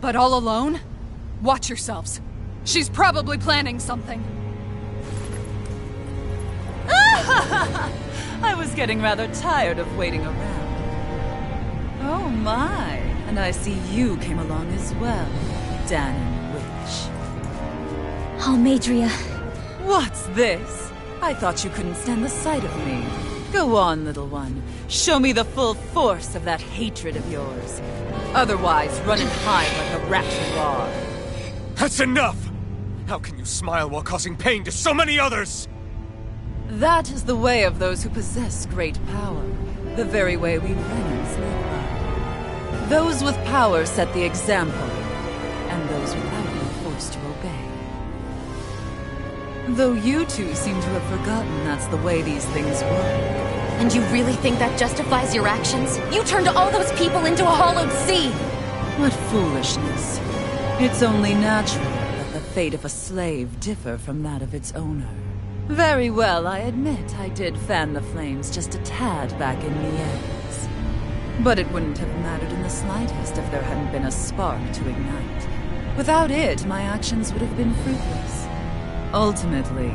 But all alone? Watch yourselves. She's probably planning something. I was getting rather tired of waiting around. Oh my, and I see you came along as well, Danon Witch. Almadria. What's this? I thought you couldn't stand the sight of me. Go on, little one. Show me the full force of that hatred of yours. Otherwise, run and hide like the rat you are. That's enough! How can you smile while causing pain to so many others? That is the way of those who possess great power. The very way we Renans live by. Those with power set the example, and those without are forced to obey. Though you two seem to have forgotten that's the way these things work. And you really think that justifies your actions? You turned all those people into a hollowed sea! What foolishness. It's only natural that the fate of a slave differ from that of its owner. Very well, I admit I did fan the flames just a tad back in the ends. But it wouldn't have mattered in the slightest if there hadn't been a spark to ignite. Without it, my actions would have been fruitless. Ultimately,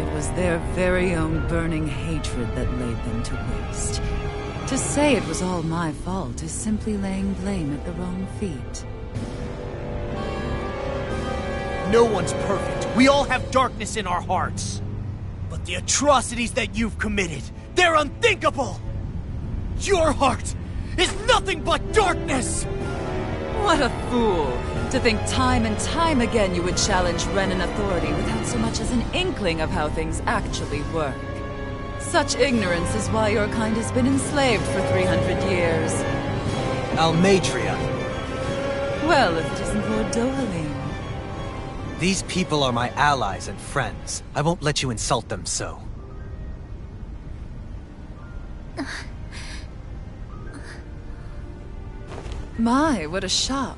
it was their very own burning hatred that laid them to waste. To say it was all my fault is simply laying blame at the wrong feet. No one's perfect. We all have darkness in our hearts. But the atrocities that you've committed, they're unthinkable! Your heart is nothing but darkness! What a fool! To think time and time again you would challenge Renan authority without so much as an inkling of how things actually work. Such ignorance is why your kind has been enslaved for 300 years. Almadria. Well, if it isn't Lord Dohalim. These people are my allies and friends. I won't let you insult them so. My, what a shock.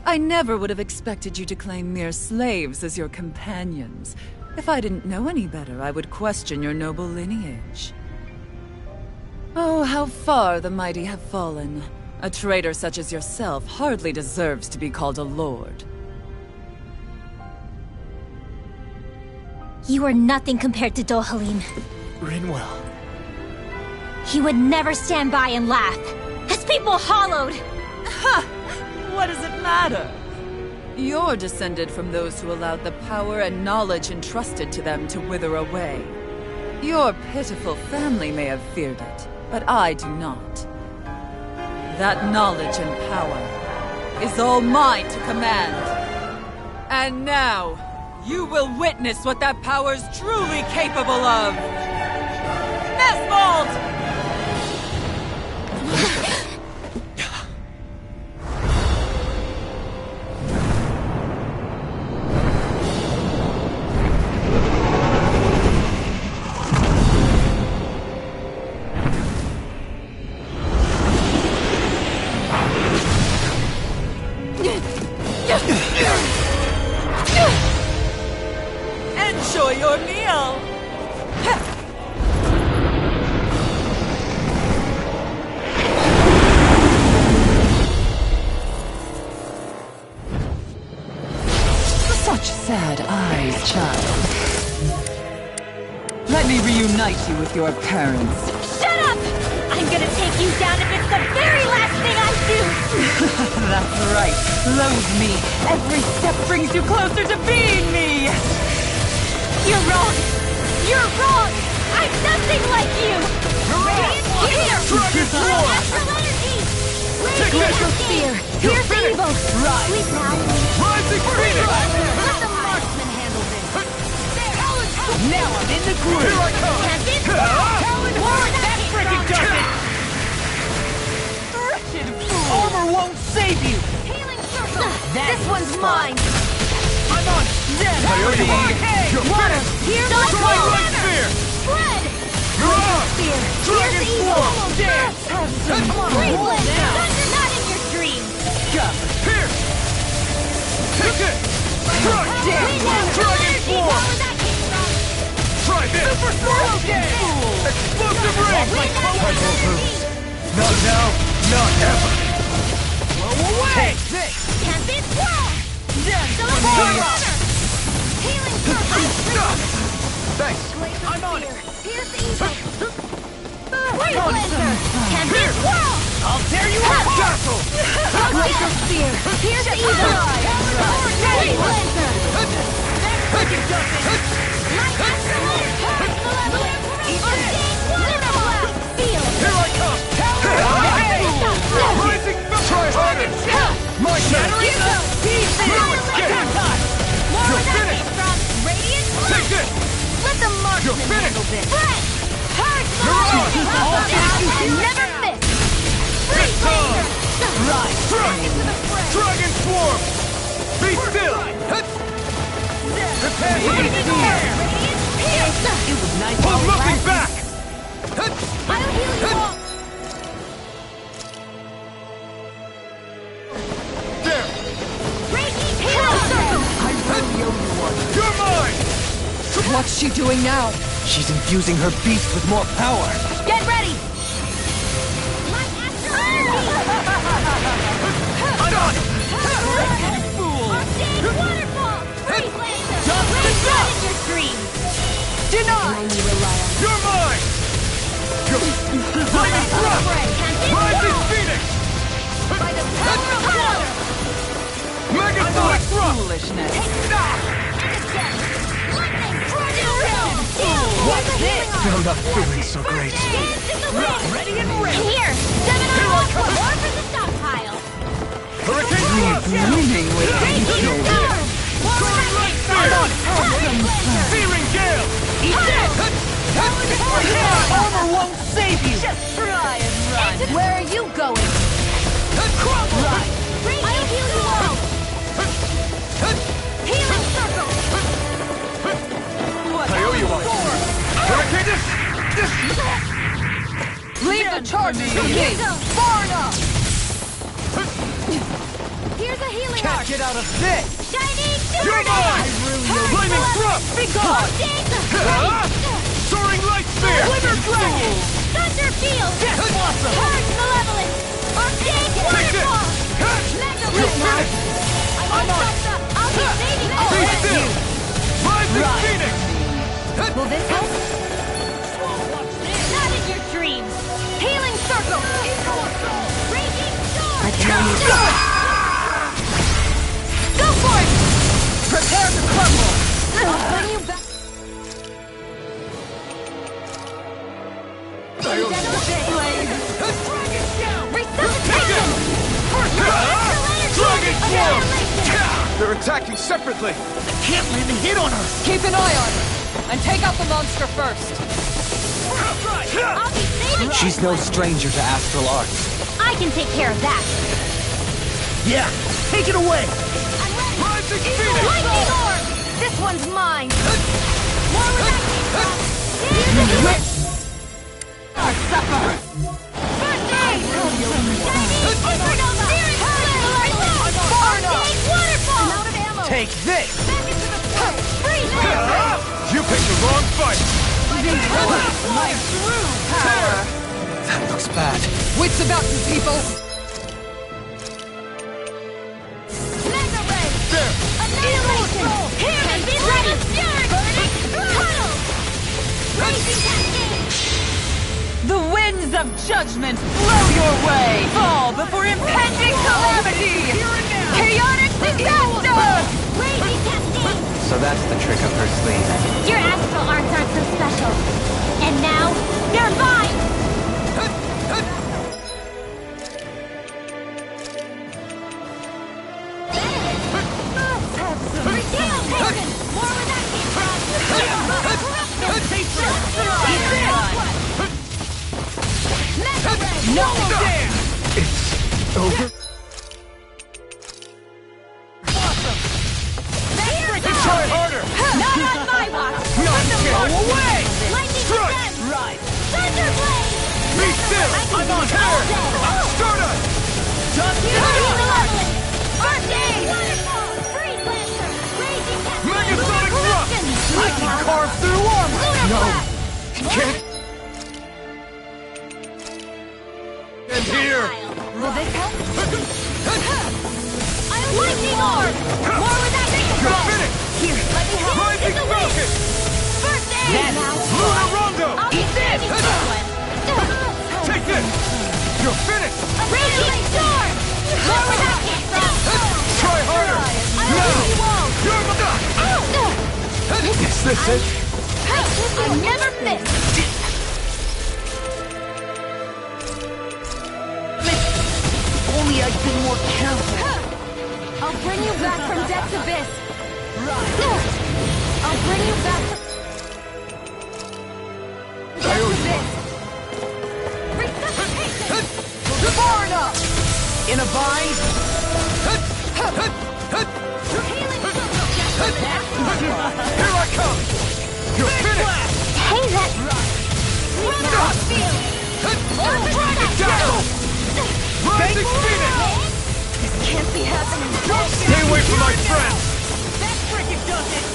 I never would have expected you to claim mere slaves as your companions. If I didn't know any better, I would question your noble lineage. Oh, how far the mighty have fallen. A traitor such as yourself hardly deserves to be called a lord. You are nothing compared to Dohalim. Rinwell. He would never stand by and laugh. His people hollowed! Ha! What does it matter? You're descended from those who allowed the power and knowledge entrusted to them to wither away. Your pitiful family may have feared it, but I do not. That knowledge and power is all mine to command. And now, you will witness what that power's truly capable of! Nesvold! Enjoy your meal! Such sad eyes, child. Let me reunite you with your parents. Shut up! I'm gonna take you down if it's the very last thing I do! That's right. Loathe me. Every step brings you closer to being me! You're wrong! You're wrong! I'm nothing like you! Here! Astral energy! Blaze fear! Pierce evil! Sleep now! Rising Phoenix! Let the marksman handle this! Now I'm in the groove! Here I come! And this That freaking does it! Wretched fool! Armor won't save you! healing circle! This one's mine! I'm on death! You're Water! Here's my Try Light Sphere! Spread! You're on! Fear! Dragon Here's evil! Form! Dance! Cleveland! Thunder not in your dreams! Here! Take this! Try! Dragon Form! Try this! Super Swallow Dance! Explosive Ring! Wind energy! Not now, not ever! away! Take this! Tempest Swirl! Healing Thanks. I'm on it! Pierce Evil! Freeze Lancer! Tempest Swirl! I'll tear you up! Dazzle! Glacial Spear! Pierce Evil! Freeze Lancer! Wicked justice! Light Accelerator! Charge the level! Arcane Water Blast! Feel! Here I come! Rising! Try harder! My turn! More reduction from Radiant Take Blast! this! Let the marksman You're finished. handle this! Fred! Charge the You're level! out. And never miss! Freeze Lancer! Right! Into the fray! Dragon Swarm! Be still! Prepare for the Radiant Pierce! It was nice. Hold nothing back! I'll heal you all! There! Raging Heal Circle! You're mine! What's she doing now? She's infusing her beast with more power. Get ready! Light I'm on it! Arcane Waterfall! Freeze Lancer! Just Raise enough. that in your dream! Denied! You're mine! Lightning Thrust! Rising Phoenix! By the power of water! Megasonic Thrust! Foolishness. What's this? I'm not feeling so great. Ready and ready! Here! Seminar Aqua! More for the stockpile! Hurricane Thrust! Winning with Raging Storm! More Soaring Light Spear! Searing Gale! Armor won't save you! Just try and run. Where are you going? Right! I'll heal you all! Healing Circle! I owe you one. Hurricane this! Leave the charge to me! Far enough! Here's a healing Can't arc! get out of this! Shining You're mine! Flaming Thrust! Be gone! Soaring Light Spear! Glitter Dragon! Thunder Field! Blossom! Charge Malevolent! Arcane Take this! Waterfall! Mega Blitz! I'll be saving all Be of still! you! Rising Right. Phoenix! Will this help? Not in your dreams! Healing Circle! Raging Storm! Go for it! Prepare to crumble! I'll bring you back! Resuscitation! Dragon Swarm! Annihilation! They're attacking separately! Can't land a hit on her! Keep an eye on her! And take out the monster first! I'll be saving She's no stranger to astral arts. I can take care of that! Yeah! Take it away! I'm ready! Rising Phoenix! Lightning Orb! This one's mine! More reduction! Here's the Suffer. First aid! Supernova! Arcane Waterfall! I'm out of ammo! Take this! Back into the fray! Freeze Lancer! You picked the wrong fight! My true power. That looks bad. Wits about you, people! Mega Ray! There! Annihilation! Here and be ready! Burning Tunnel! Raging Cascade! The winds of judgment blow your way. Fall before impending calamity. Chaotic disaster. Raging Cascade! So that's the trick up her sleeve. Your astral arts aren't so special. And now, they're mine! Redeem Potion! More where that came from! Mega Ray! No. It's over? Try harder! Not on my watch! Go away! Lightning Strike! Descent! Right! Thunder Blade! Be still! I'm on Tear! All day! Stardust! Just Healing Malevolent! Arcane Waterfall! Freeze Lancer! Raging Cascade! Megasonic Thrust! I can carve through armor! No! Can't end here! Will this help? Take this! You're finished! Raging storm! More where that came from! Try harder! Now! You're Is this it? I never miss! Only I'd been more careful. I'll bring you back from Death's Abyss! I'll bring you back from... Death's Abyss! Resuscitation! Far enough! In a bind? Healing Here I come! You're finished! Hey, that... Down! Rising Phoenix! This can't be happening! Stay away from my friends! That frickin' does it!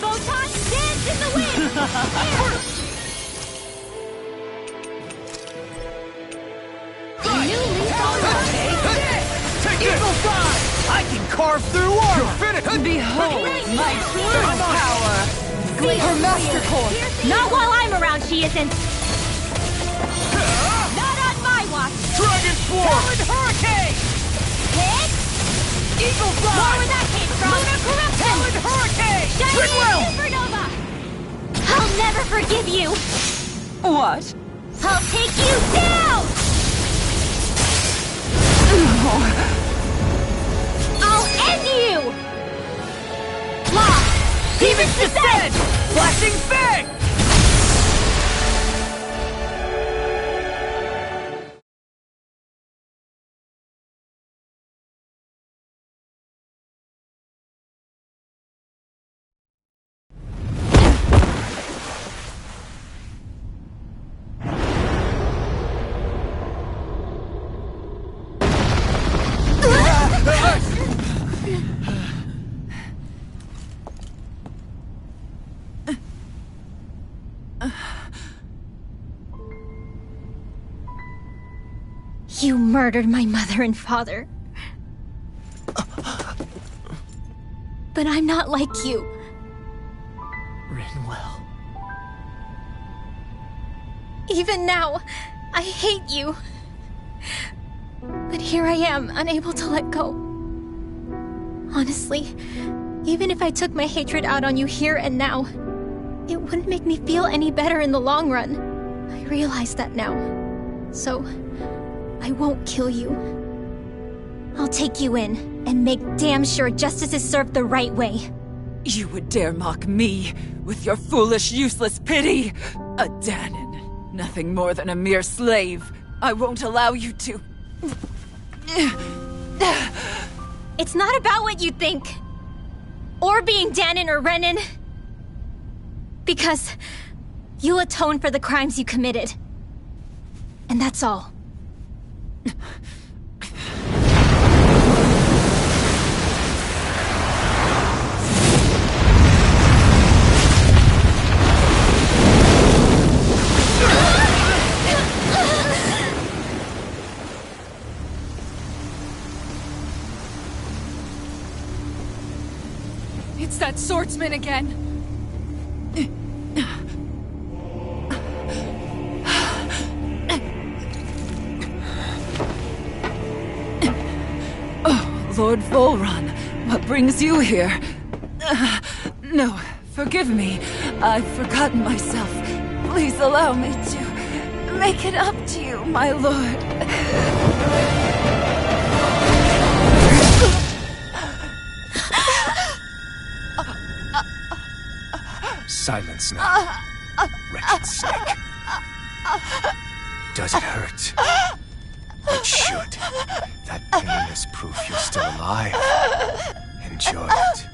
Photon dance in the wind! New leaf on life! Take this! Eagle Fly! I can carve through armor! You're finished! Behold my true power! Her master core! Not while I'm around, she isn't! Not on my watch! Dragon Swarm! Powered Hurricane! Hit! Eagle Fly! More where that came from! Lunar corruption! Powered Hurricane! Shining Supernova! I'll never forgive you! What? I'll take you down! I'll end you! Lost! Demon's Descent! Flashing Fang! You murdered my mother and father. But I'm not like you. Rinwell. Even now, I hate you. But here I am, unable to let go. Honestly, even if I took my hatred out on you here and now, it wouldn't make me feel any better in the long run. I realize that now. So, I won't kill you. I'll take you in and make damn sure justice is served the right way. You would dare mock me with your foolish, useless pity? A Danon, nothing more than a mere slave. I won't allow you to... It's not about what you think. Or being Danon or Renan. Because you'll atone for the crimes you committed. And that's all. It's that swordsman again. Lord Volron, what brings you here? No, forgive me. I've forgotten myself. Please allow me to make it up to you, my lord. Silence now, wretched snake. Does it hurt? It should. That pain is proof you're still alive. Enjoy it.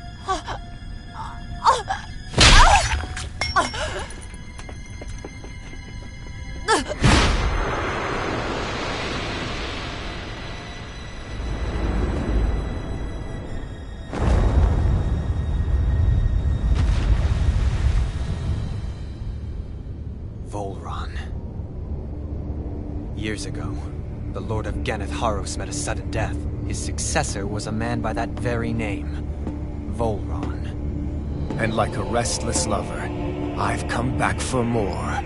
Volron. Years ago, the Lord of Ganeth Haros met a sudden death. His successor was a man by that very name, Volron. And like a restless lover, I've come back for more.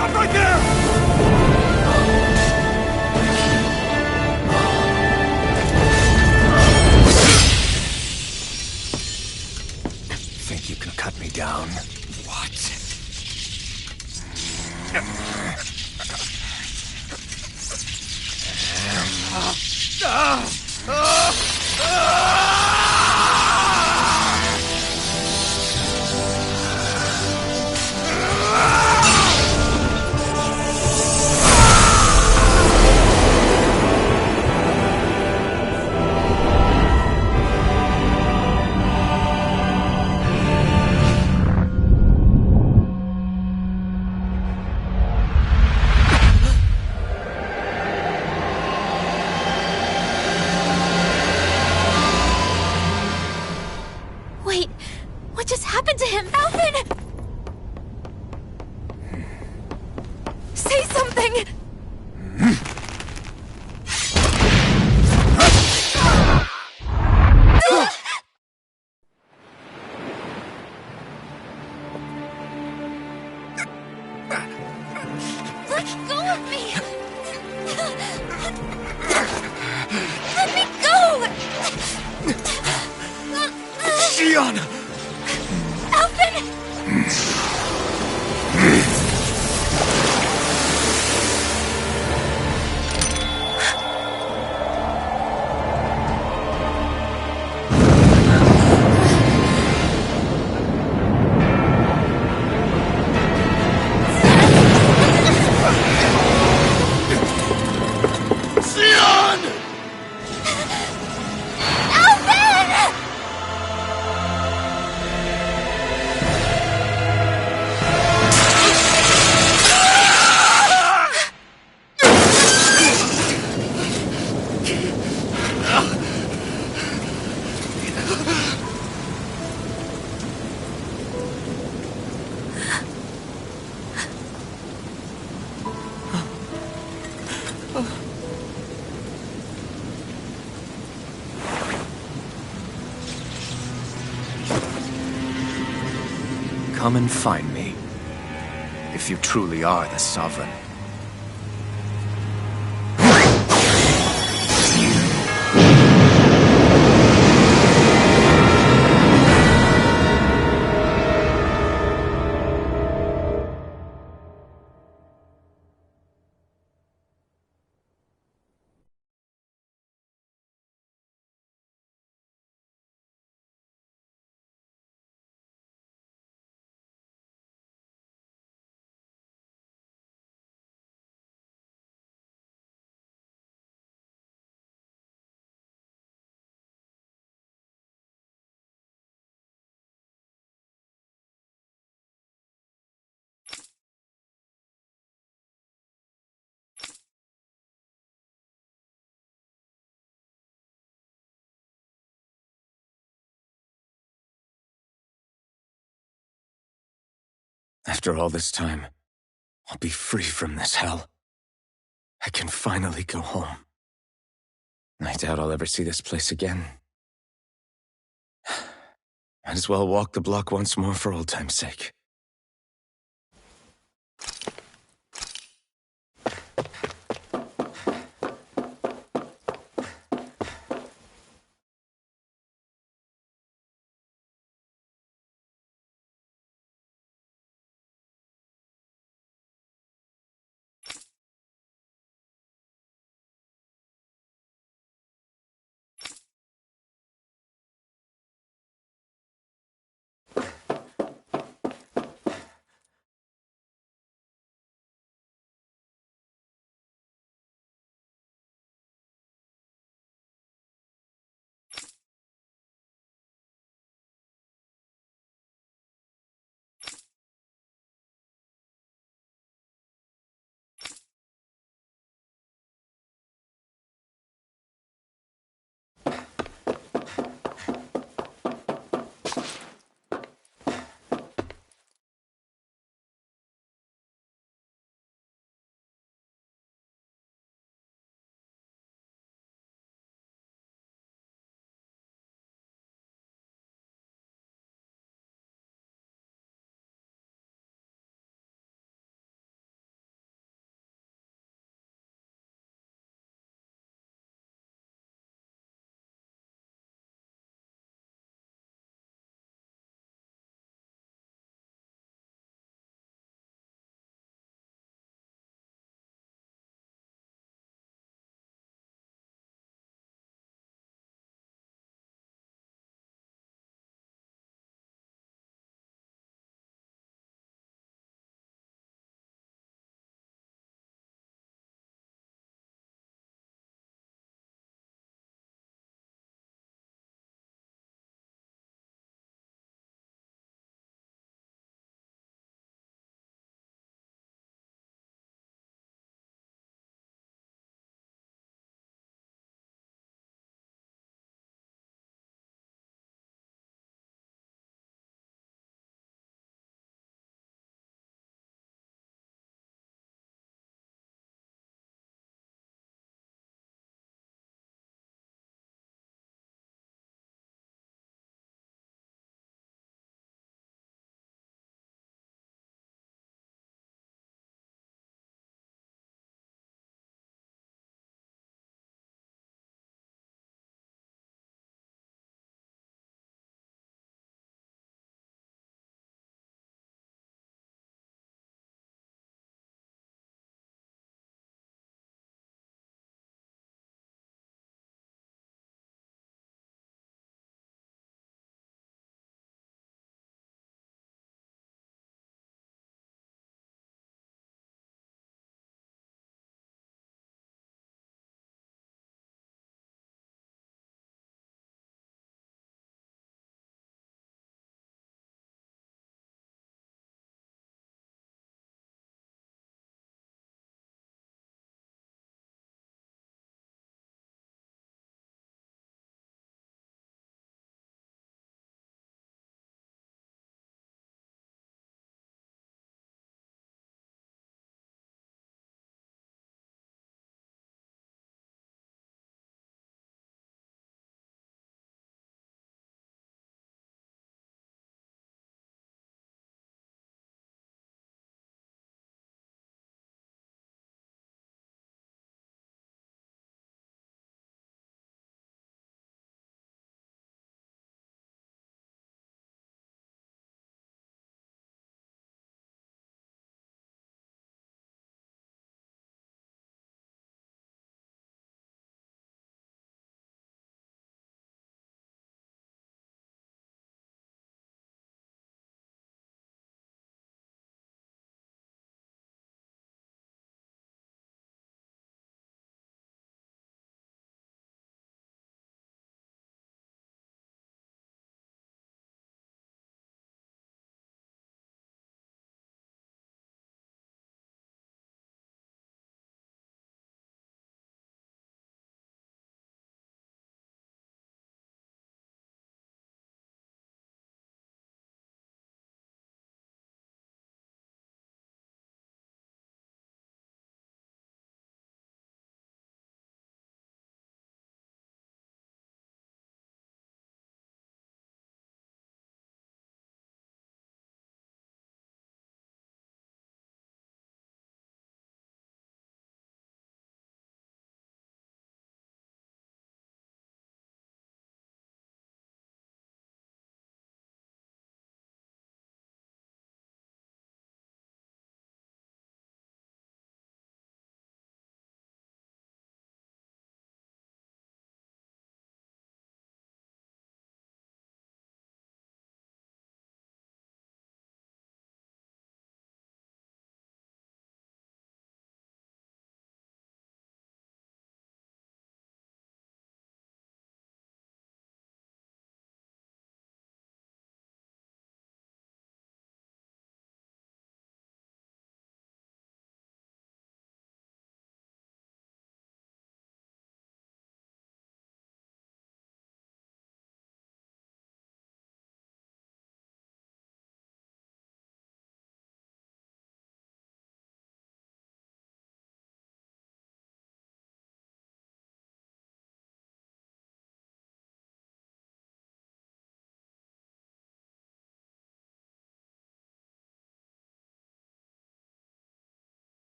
Stop right there! Think you can cut me down? What? Wait, what just happened to him? Alvin! Say something! Let go of me! Let me go! Xion! Alvin! Xion! Alvin! Come and find me. If you truly are the Sovereign. After all this time, I'll be free from this hell. I can finally go home. I doubt I'll ever see this place again. Might as well walk the block once more for old time's sake.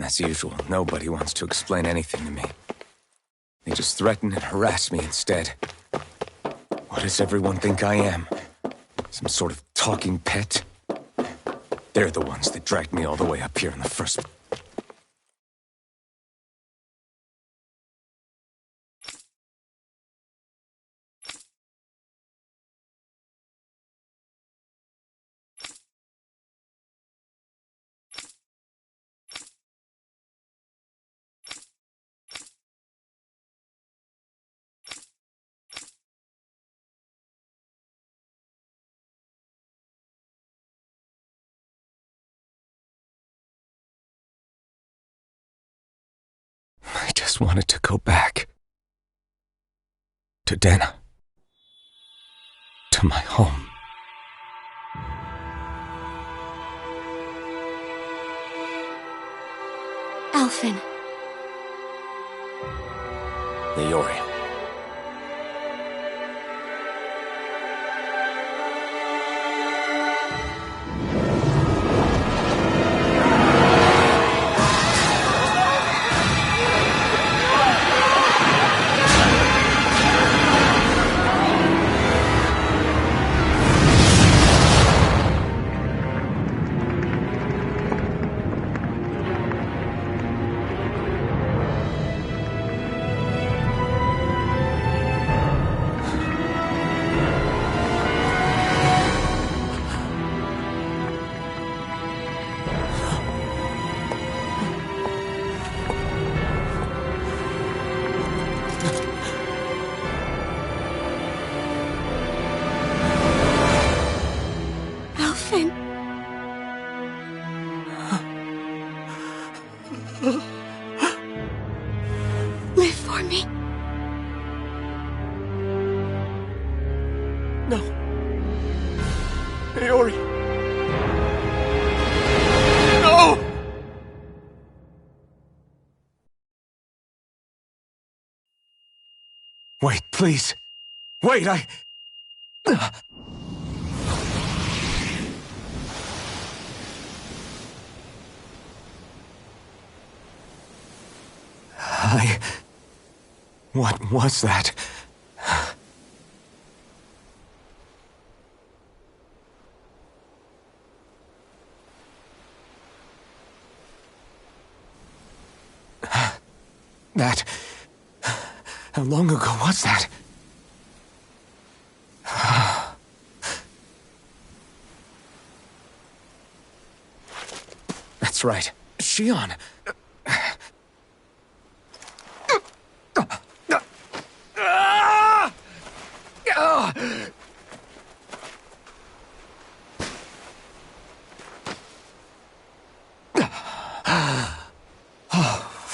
As usual, nobody wants to explain anything to me. They just threaten and harass me instead. What does everyone think I am? Some sort of talking pet? They're the ones that dragged me all the way up here in the first place. I just wanted to go back. To Dana. To my home. Alphen. Leori. Live for me. No. Leori. No! Wait, please. Wait, I... What was that? That... How long ago was that? That's right. Shion.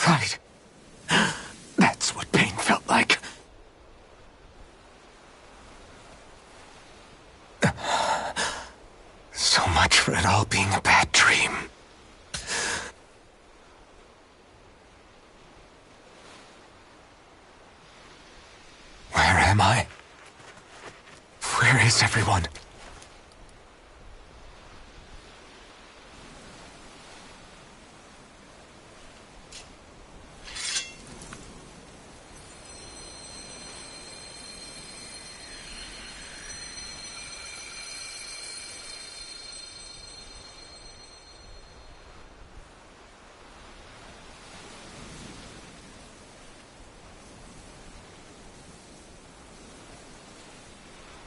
Right. That's what pain felt like. So much for it all being a bad dream. am I? Where is everyone?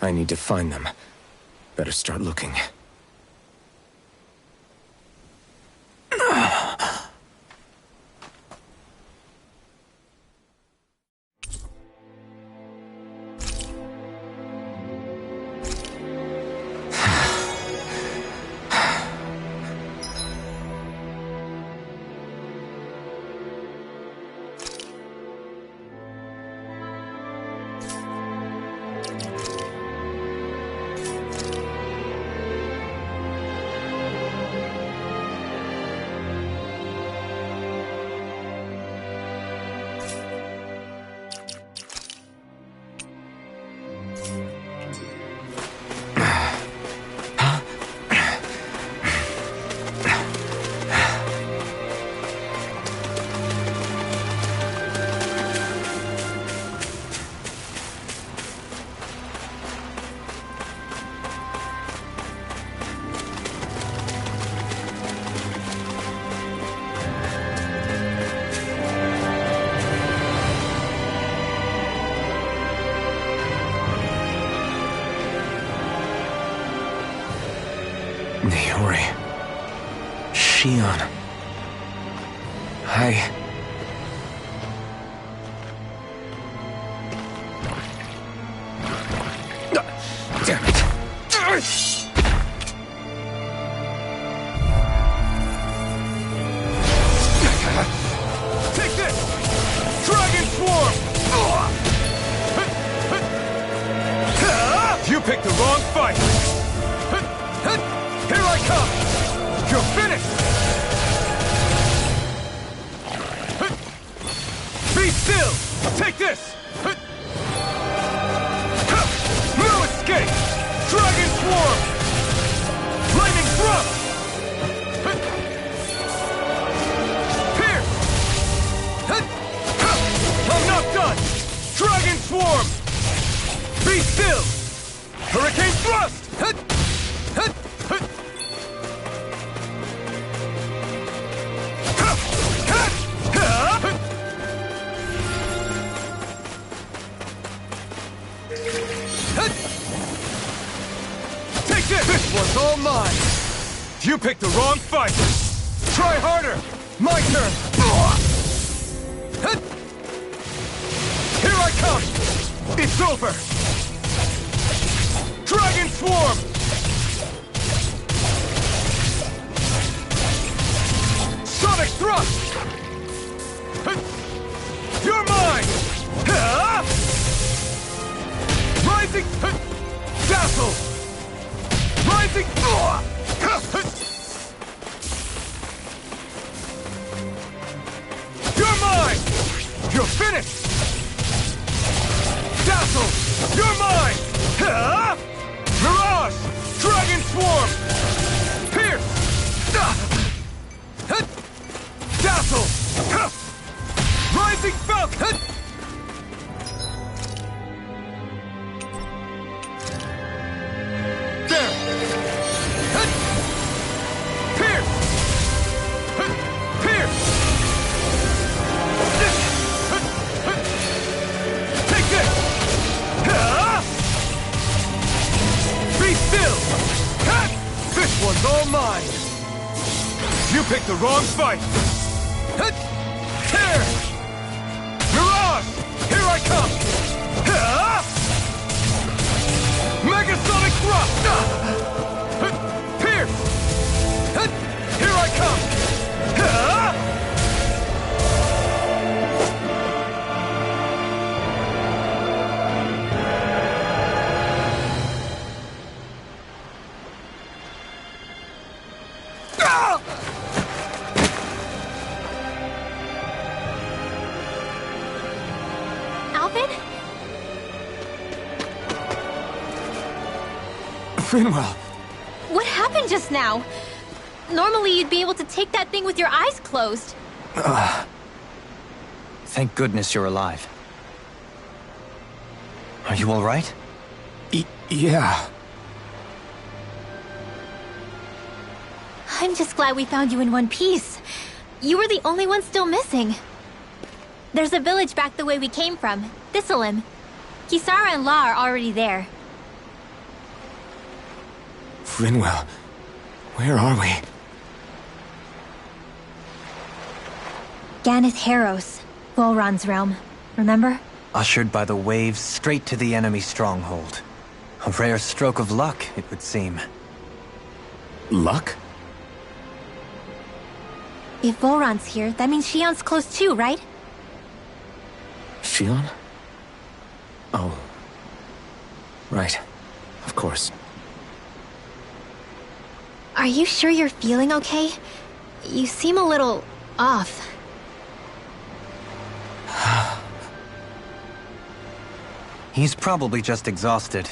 I need to find them. Better start looking. Naori. Shion. Damn it. Take this! Dragon Swarm! You picked the wrong fight! Here I come! You're finished! Be still! Take this! No escape! Dragon Swarm! Lightning Thrust! Pierce! I'm not done! Dragon Swarm! Be still! Hurricane Thrust! Take this! This one's all mine! You picked the wrong fight! Try harder! My turn! Here I come! It's over! Dragon Swarm! Sonic Thrust! You're mine! Rising... Dazzle! Rising... You're mine! You're finished! Dazzle! You're mine! Mirage! Dragon Swarm! Pierce! Dazzle! Rising Falcon! There! Pierce! Pierce! Take this! Be still! This one's all mine! You picked the wrong fight! Tear! Mirage! Here I come! Megasonic Thrust! Pierce! Here I come! Alvin? Rinwell! What happened just now? Normally you'd be able to take that thing with your eyes closed. Thank goodness you're alive. Are you all right? Yeah. I'm just glad we found you in one piece. You were the only one still missing. There's a village back the way we came from, Thistleim. Kisara and La are already there. Rinwell, where are we? Ganeth Haros, Volron's realm. Remember? Ushered by the waves straight to the enemy stronghold. A rare stroke of luck, it would seem. Luck? If Volron's here, that means Shion's close too, right? Shion? Oh. Right. Of course. Are you sure you're feeling okay? You seem a little off. He's probably just exhausted.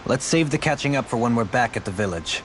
Let's save the catching up for when we're back at the village.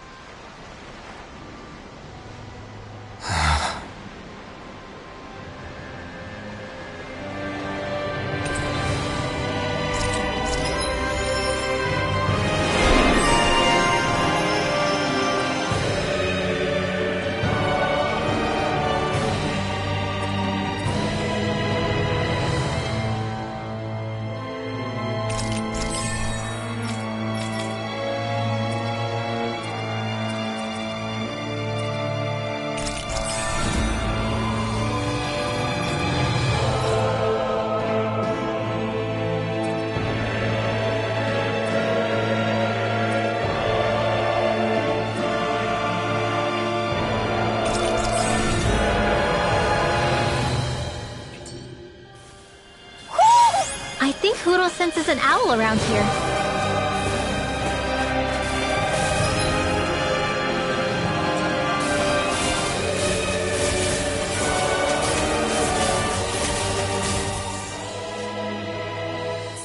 I think Huro senses an owl around here.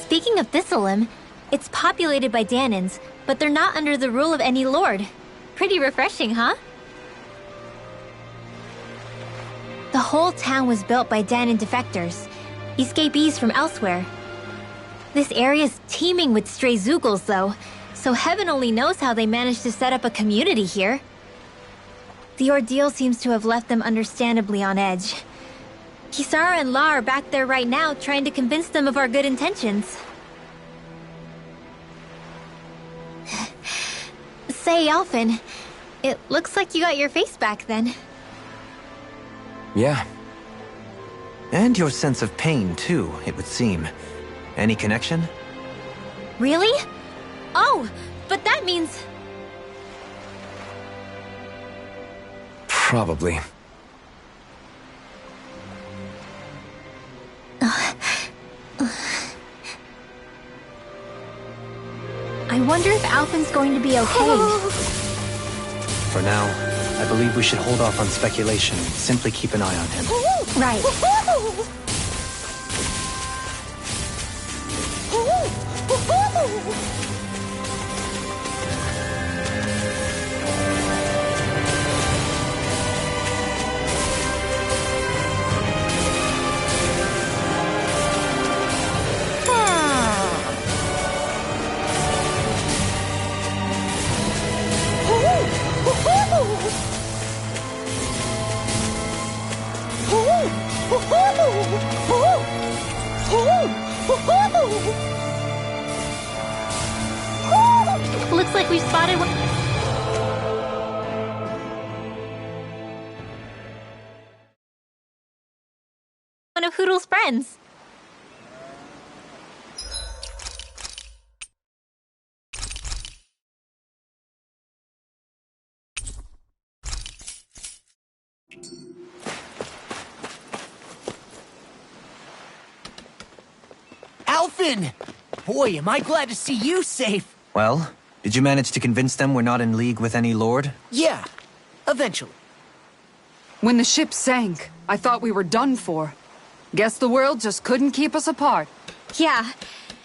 Speaking of Thistleim, it's populated by Danans, but they're not under the rule of any lord. Pretty refreshing, huh? The whole town was built by Danan defectors, escapees from elsewhere. This area's teeming with stray Zeugles, though, so heaven only knows how they managed to set up a community here. The ordeal seems to have left them understandably on edge. Kisara and La are back there right now trying to convince them of our good intentions. Say, Alphen, it looks like you got your face back then. Yeah. And your sense of pain, too, it would seem. Any connection? Really? Oh, but that means... Probably. I wonder if Alphen's going to be okay. For now, I believe we should hold off on speculation and simply keep an eye on him. Right. Looks like we've spotted one of Hoodle's friends. Alphen! Boy, am I glad to see you safe. Well, did you manage to convince them we're not in league with any lord? Yeah, eventually. When the ship sank, I thought we were done for. Guess the world just couldn't keep us apart. Yeah,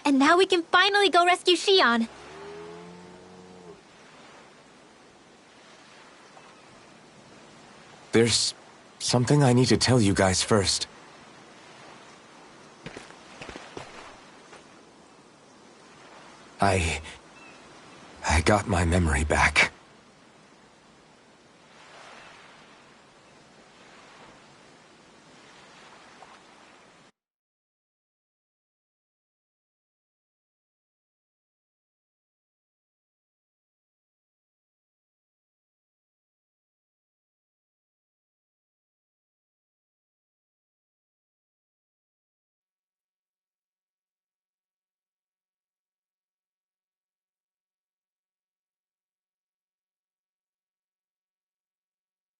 and now we can finally go rescue Shion. There's something I need to tell you guys first. I got my memory back.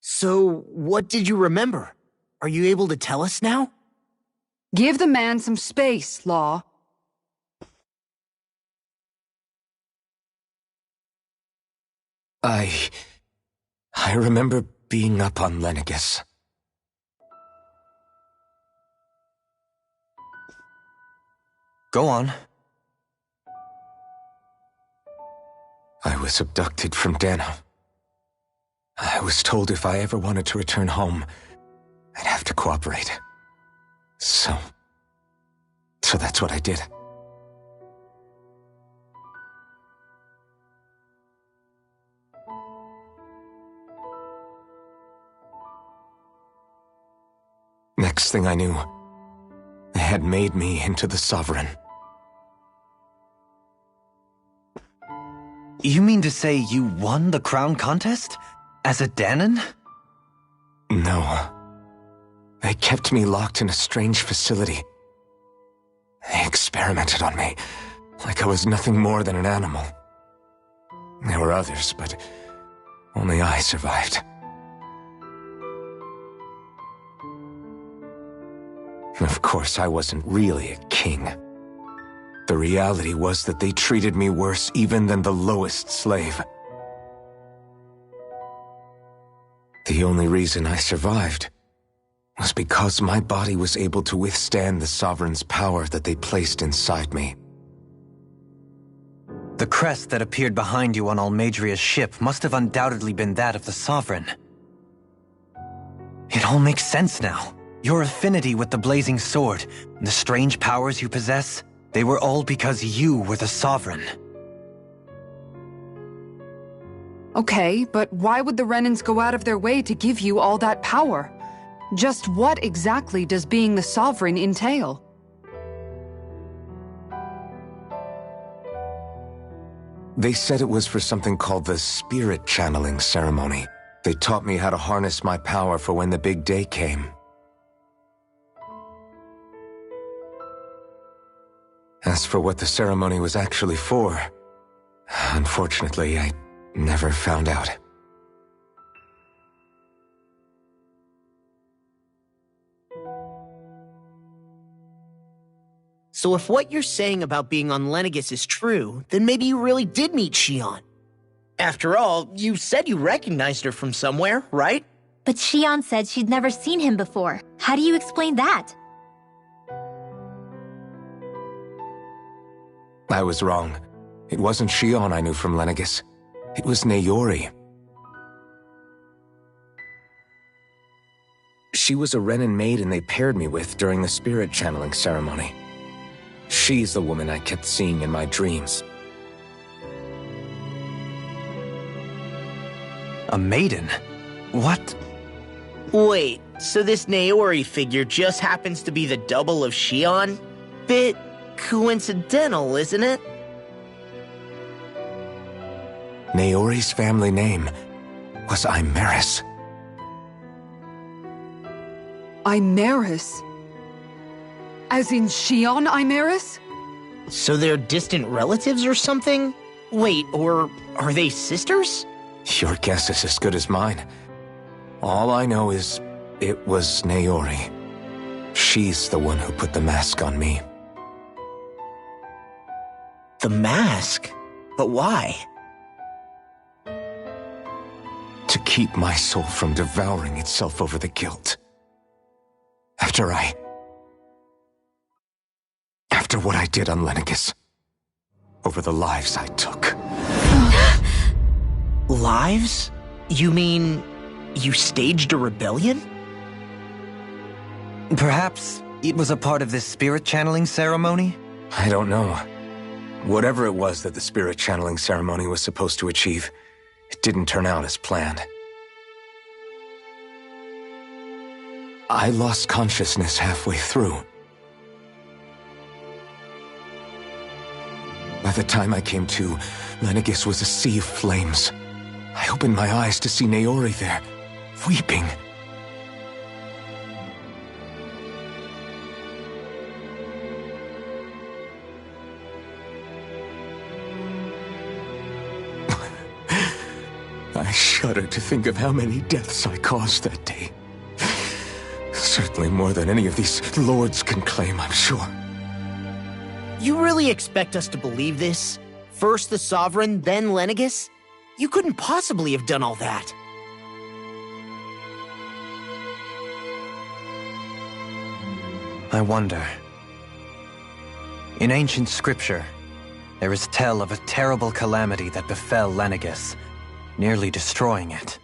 So, what did you remember? Are you able to tell us now? Give the man some space, Law. I remember being up on Lenegus. Go on. I was abducted from Dano. I was told if I ever wanted to return home, I'd have to cooperate. So that's what I did. Next thing I knew, they had made me into the Sovereign. You mean to say you won the crown contest? As a Danon? No. They kept me locked in a strange facility. They experimented on me, like I was nothing more than an animal. There were others, but only I survived. Of course, I wasn't really a king. The reality was that they treated me worse even than the lowest slave. The only reason I survived was because my body was able to withstand the Sovereign's power that they placed inside me. The crest that appeared behind you on Almadria's ship must have undoubtedly been that of the Sovereign. It all makes sense now. Your affinity with the Blazing Sword, and the strange powers you possess, they were all because you were the Sovereign. Okay, but why would the Renans go out of their way to give you all that power? Just what exactly does being the Sovereign entail? They said it was for something called the Spirit Channeling Ceremony. They taught me how to harness my power for when the big day came. As for what the ceremony was actually for, unfortunately, I never found out. So if what you're saying about being on Lenegus is true, then maybe you really did meet Shion. After all, you said you recognized her from somewhere, right? But Shion said she'd never seen him before. How do you explain that? I was wrong. It wasn't Shion I knew from Lenegus. It was Naori. She was a Renan maiden they paired me with during the spirit channeling ceremony. She's the woman I kept seeing in my dreams. A maiden? What? Wait, so this Naori figure just happens to be the double of Shion? Bit coincidental, isn't it? Naori's family name was Imeris. Imeris? As in Shion Imeris? So they're distant relatives or something? Wait, or are they sisters? Your guess is as good as mine. All I know is it was Naori. She's the one who put the mask on me. The mask? But why? To keep my soul from devouring itself over the guilt. After what I did on Lenegus. Over the lives I took. Lives? You mean You staged a rebellion? Perhaps it was a part of this spirit channeling ceremony? I don't know. Whatever it was that the spirit channeling ceremony was supposed to achieve, it didn't turn out as planned. I lost consciousness halfway through. By the time I came to, Lenegis was a sea of flames. I opened my eyes to see Naori there, weeping. I shudder to think of how many deaths I caused that day. Certainly more than any of these lords can claim, I'm sure. You really expect us to believe this? First the Sovereign, then Lenegis? You couldn't possibly have done all that. I wonder. In ancient scripture, there is tell of a terrible calamity that befell Lenegis, nearly destroying it.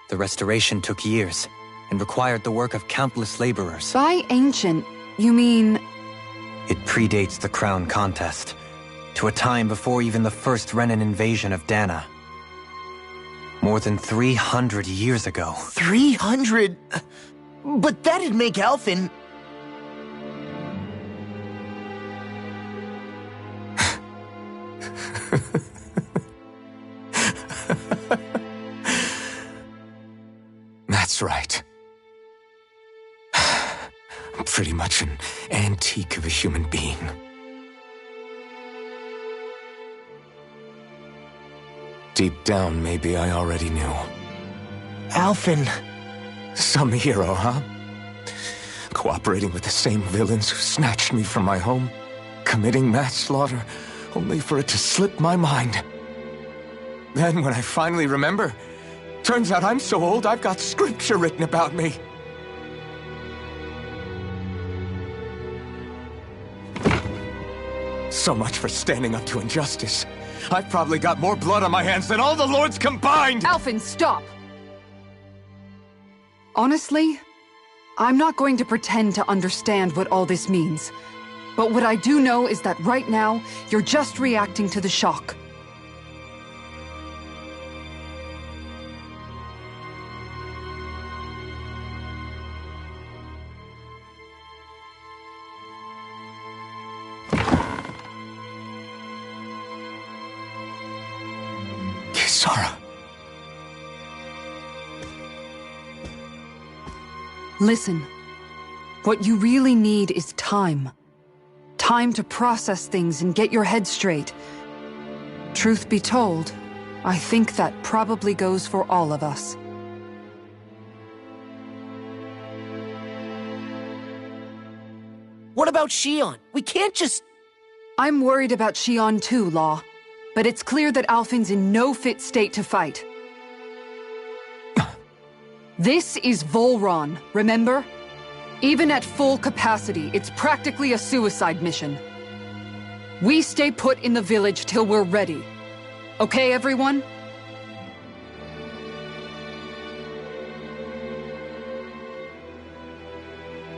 The restoration took years, and required the work of countless laborers. By ancient, you mean... It predates the crown contest, to a time before even the first Renan invasion of Dana. More than 300 years ago. 300? But that'd make Alphen... That's right. I'm pretty much an antique of a human being. Deep down, maybe I already knew. Alphen... Some hero, huh? Cooperating with the same villains who snatched me from my home, committing mass slaughter, only for it to slip my mind. Then when I finally remember, turns out I'm so old I've got scripture written about me. So much for standing up to injustice. I've probably got more blood on my hands than all the lords combined! Alphen, stop! Honestly, I'm not going to pretend to understand what all this means. But what I do know is that right now, you're just reacting to the shock. Kisara. Listen, what you really need is time. Time to process things and get your head straight. Truth be told, I think that probably goes for all of us. What about Shion? We can't just... I'm worried about Shion too, Law. But it's clear that Alphen's in no fit state to fight. This is Volron, remember? Even at full capacity, it's practically a suicide mission. We stay put in the village till we're ready. Okay, everyone?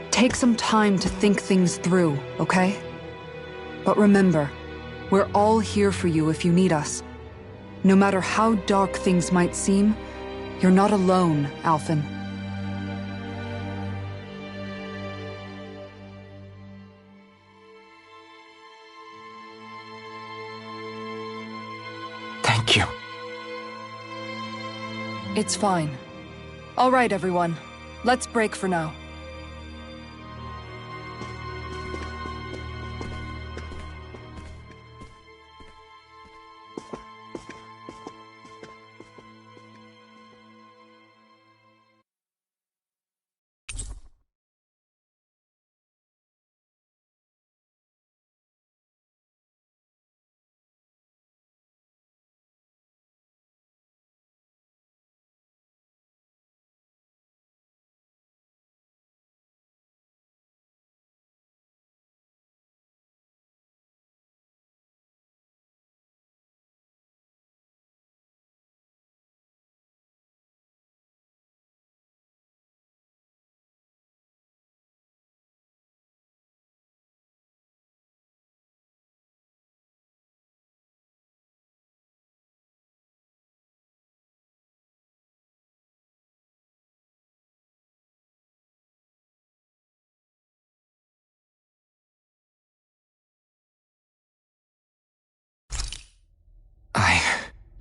Take some time to think things through, okay? But remember, we're all here for you if you need us. No matter how dark things might seem, you're not alone, Alphen. Thank you. It's fine. All right, everyone. Let's break for now.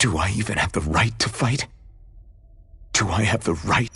Do I even have the right to fight? Do I have the right?